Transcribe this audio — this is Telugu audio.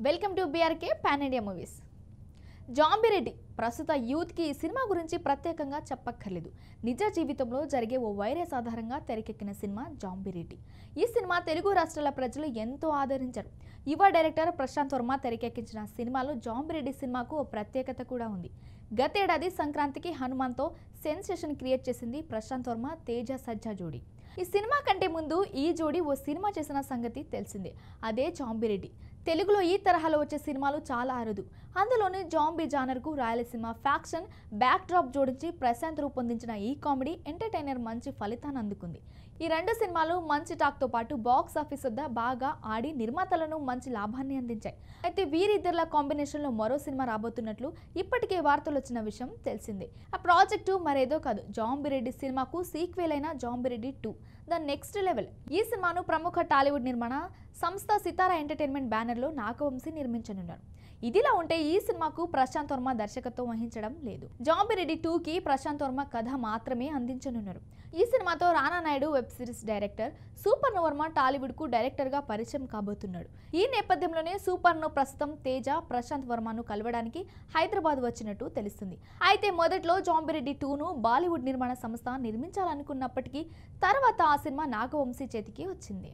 Welcome to BRK pan India movies. Zombie Reddy ప్రస్తుత యూత్కి ఈ సినిమా గురించి ప్రత్యేకంగా చెప్పక్కర్లేదు. నిజ జీవితంలో జరిగే ఓ వైరస్ ఆధారంగా తెరకెక్కిన సినిమా జాంబిరెడ్డి. ఈ సినిమా తెలుగు రాష్ట్రాల ప్రజలు ఎంతో ఆదరించారు. యువ డైరెక్టర్ ప్రశాంత్ వర్మ తెరకెక్కించిన సినిమాలో జాంబిరెడ్డి సినిమాకు ఓ ప్రత్యేకత కూడా ఉంది. గతేడాది సంక్రాంతికి హనుమాన్తో సెన్సేషన్ క్రియేట్ చేసింది ప్రశాంత్ వర్మ తేజ సజ్జా జోడీ. ఈ సినిమా కంటే ముందు ఈ జోడీ ఓ సినిమా చేసిన సంగతి తెలిసిందే. అదే జాంబిరెడ్డి. తెలుగులో ఈ తరహాలో వచ్చే సినిమాలు చాలా అరుదు. అందులోని జాంబీ జానర్కు రాయలసీమ ఫ్యాక్షన్ బ్యాక్ డ్రాప్ జోడించి ప్రశాంత్ రూపొందించిన ఈ కామెడీ ఎంటర్టైనర్ మంచి ఫలితాన్ని అందుకుంది. ఈ రెండు సినిమాలు మంచి టాక్తో పాటు బాక్స్ ఆఫీస్ వద్ద బాగా ఆడి నిర్మాతలను మంచి లాభాన్ని అందించాయి. అయితే వీరిద్దరిల కాంబినేషన్లో మరో సినిమా రాబోతున్నట్లు ఇప్పటికే వార్తలు వచ్చిన విషయం తెలిసిందే. ఆ ప్రాజెక్టు మరేదో కాదు, జాంబిరెడ్డి సినిమాకు సీక్వెల్ అయిన జాంబిరెడ్డి 2 ద నెక్స్ట్ లెవెల్. ఈ సినిమాను ప్రముఖ టాలీవుడ్ నిర్మాణ సంస్థ సితారా ఎంటర్టైన్మెంట్ బ్యానర్లో నాగవంశీ నిర్మించనున్నారు. ఇదిలా ఉంటే ఈ సినిమాకు ప్రశాంత్ వర్మ దర్శకత్వం వహించడం లేదు. జాంబిరెడ్డి 2కి ప్రశాంత్ వర్మ కథ మాత్రమే అందించనున్నారు. ఈ సినిమాతో Rana Naidu web series director, సూపర్ను వర్మ టాలీవుడ్కు డైరెక్టర్గా పరిచయం కాబోతున్నాడు. ఈ నేపథ్యంలోనే సూపర్ను ప్రస్తుతం తేజ ప్రశాంత్ వర్మను కలవడానికి హైదరాబాద్ వచ్చినట్టు తెలుస్తుంది. అయితే మొదట్లో జాంబిరెడ్డి 2ను బాలీవుడ్ నిర్మాణ సంస్థ నిర్మించాలనుకున్నప్పటికీ తర్వాత ఆ సినిమా నాగవంశీ చేతికి వచ్చింది.